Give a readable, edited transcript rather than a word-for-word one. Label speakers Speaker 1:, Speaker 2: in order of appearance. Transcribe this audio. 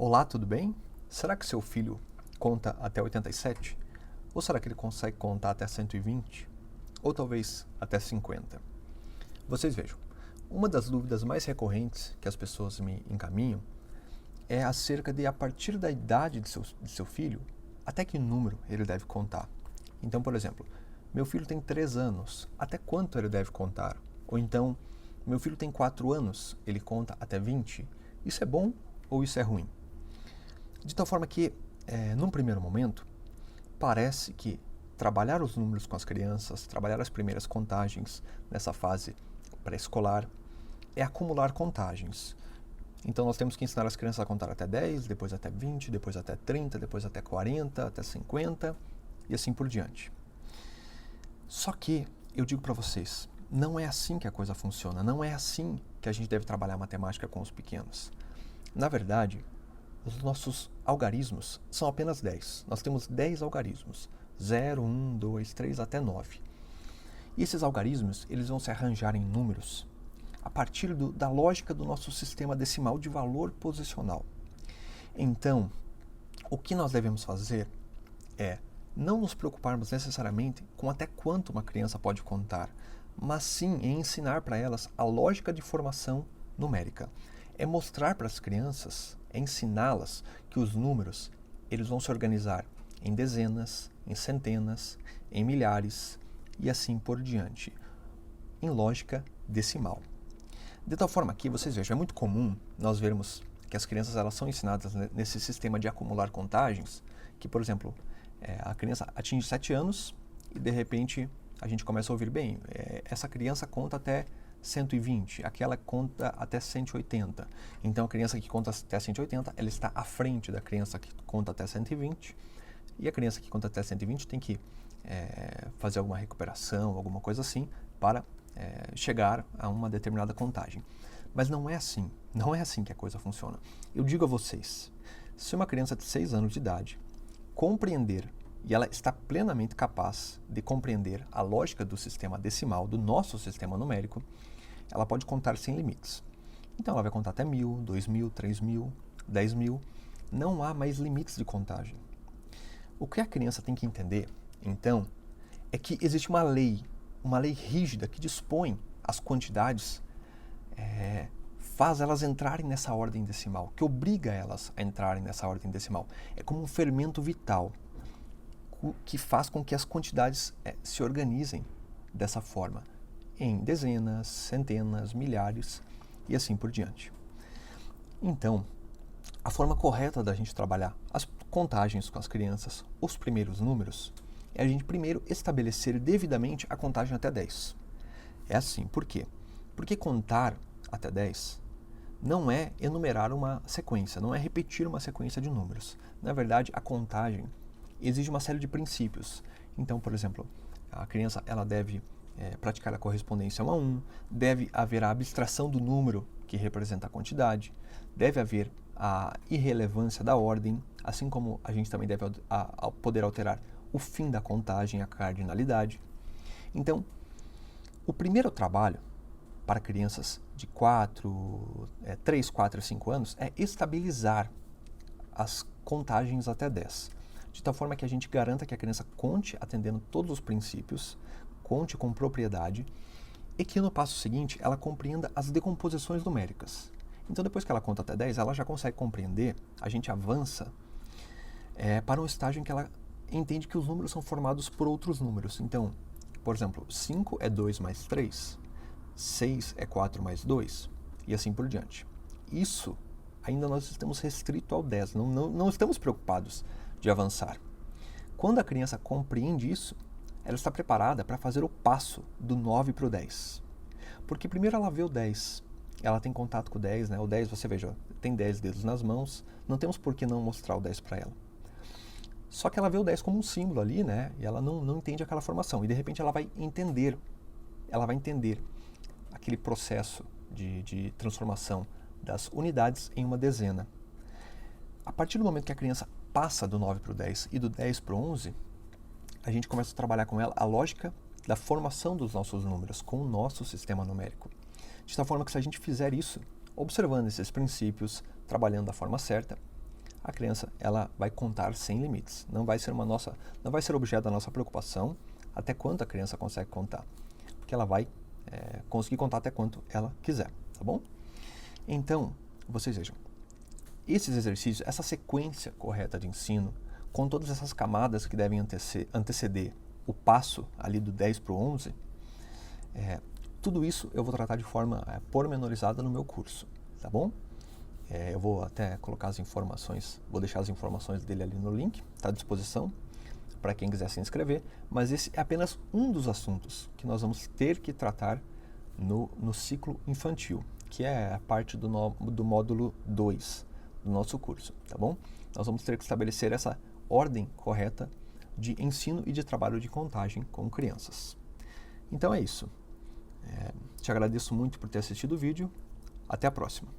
Speaker 1: Olá, tudo bem? Será que seu filho conta até 87? Ou será que ele consegue contar até 120? Ou talvez até 50? Vocês vejam, uma das dúvidas mais recorrentes que as pessoas me encaminham é acerca de, a partir da idade de seu filho, até que número ele deve contar. Então, por exemplo, meu filho tem 3 anos, até quanto ele deve contar? Ou então, meu filho tem 4 anos, ele conta até 20? Isso é bom ou isso é ruim? De tal forma que, num primeiro momento, parece que trabalhar os números com as crianças, trabalhar as primeiras contagens nessa fase pré-escolar, é acumular contagens. Então nós temos que ensinar as crianças a contar até 10, depois até 20, depois até 30, depois até 40, até 50 e assim por diante. Só que eu digo para vocês, não é assim que a coisa funciona, não é assim que a gente deve trabalhar matemática com os pequenos. Na verdade, os nossos algarismos são apenas 10. Nós temos 10 algarismos. 0, 1, 2, 3 até 9. E esses algarismos eles vão se arranjar em números a partir da lógica do nosso sistema decimal de valor posicional. Então, o que nós devemos fazer é não nos preocuparmos necessariamente com até quanto uma criança pode contar, mas sim em ensinar para elas a lógica de formação numérica. É mostrar para as crianças, é ensiná-las que os números eles vão se organizar em dezenas, em centenas, em milhares e assim por diante, em lógica decimal. De tal forma que, vocês vejam, é muito comum nós vermos que as crianças elas são ensinadas nesse sistema de acumular contagens, que, por exemplo, a criança atinge 7 anos e, de repente, a gente começa a ouvir, bem, essa criança conta até 120, aquela conta até 180. Então, a criança que conta até 180, ela está à frente da criança que conta até 120, e a criança que conta até 120 tem que fazer alguma recuperação, alguma coisa assim, para chegar a uma determinada contagem. Mas não é assim, não é assim que a coisa funciona. Eu digo a vocês, se uma criança de 6 anos de idade compreender, e ela está plenamente capaz de compreender a lógica do sistema decimal, do nosso sistema numérico, ela pode contar sem limites. Então ela vai contar até 1.000, 2.000, 3.000, 10.000. Não há mais limites de contagem. O que a criança tem que entender, então, é que existe uma lei rígida que dispõe as quantidades, faz elas entrarem nessa ordem decimal, que obriga elas a entrarem nessa ordem decimal. É como um fermento vital que faz com que as quantidades se organizem dessa forma, em dezenas, centenas, milhares e assim por diante. Então, a forma correta da gente trabalhar as contagens com as crianças, os primeiros números, é a gente primeiro estabelecer devidamente a contagem até 10. É assim, por quê? Porque contar até 10 não é enumerar uma sequência, não é repetir uma sequência de números. Na verdade, a contagem exige uma série de princípios. Então, por exemplo, a criança ela deve praticar a correspondência 1 a 1, deve haver a abstração do número que representa a quantidade, deve haver a irrelevância da ordem, assim como a gente também deve poder alterar o fim da contagem, a cardinalidade. Então, o primeiro trabalho para crianças de 3, 4 e 5 anos é estabilizar as contagens até 10, de tal forma que a gente garanta que a criança conte atendendo todos os princípios, conte com propriedade e que no passo seguinte ela compreenda as decomposições numéricas. Então, depois que ela conta até 10, ela já consegue compreender, a gente avança para um estágio em que ela entende que os números são formados por outros números. Então, por exemplo, 5 é 2 mais 3, 6 é 4 mais 2, e assim por diante. Isso ainda nós estamos restrito ao 10, não estamos preocupados de avançar. Quando a criança compreende isso, ela está preparada para fazer o passo do 9 para o 10. Porque primeiro ela vê o 10, ela tem contato com o 10, né? O 10, você veja, tem 10 dedos nas mãos, não temos por que não mostrar o 10 para ela. Só que ela vê o 10 como um símbolo ali, né? E ela não entende aquela formação. E de repente ela vai entender aquele processo de transformação das unidades em uma dezena. A partir do momento que a criança passa do 9 para o 10 e do 10 para o 11, a gente começa a trabalhar com ela a lógica da formação dos nossos números com o nosso sistema numérico. De tal forma que, se a gente fizer isso, observando esses princípios, trabalhando da forma certa, a criança ela vai contar sem limites. Não vai ser objeto da nossa preocupação até quanto a criança consegue contar, porque ela vai conseguir contar até quanto ela quiser, tá bom? Então, vocês vejam, esses exercícios, essa sequência correta de ensino, com todas essas camadas que devem anteceder o passo ali do 10 para o 11, tudo isso eu vou tratar de forma pormenorizada no meu curso, tá bom? Eu vou até colocar as informações, vou deixar as informações dele ali no link, está à disposição para quem quiser se inscrever, mas esse é apenas um dos assuntos que nós vamos ter que tratar no ciclo infantil, que é a parte do módulo 2 do nosso curso, tá bom? Nós vamos ter que estabelecer essa ordem correta de ensino e de trabalho de contagem com crianças. Então é isso. Te agradeço muito por ter assistido o vídeo. Até a próxima.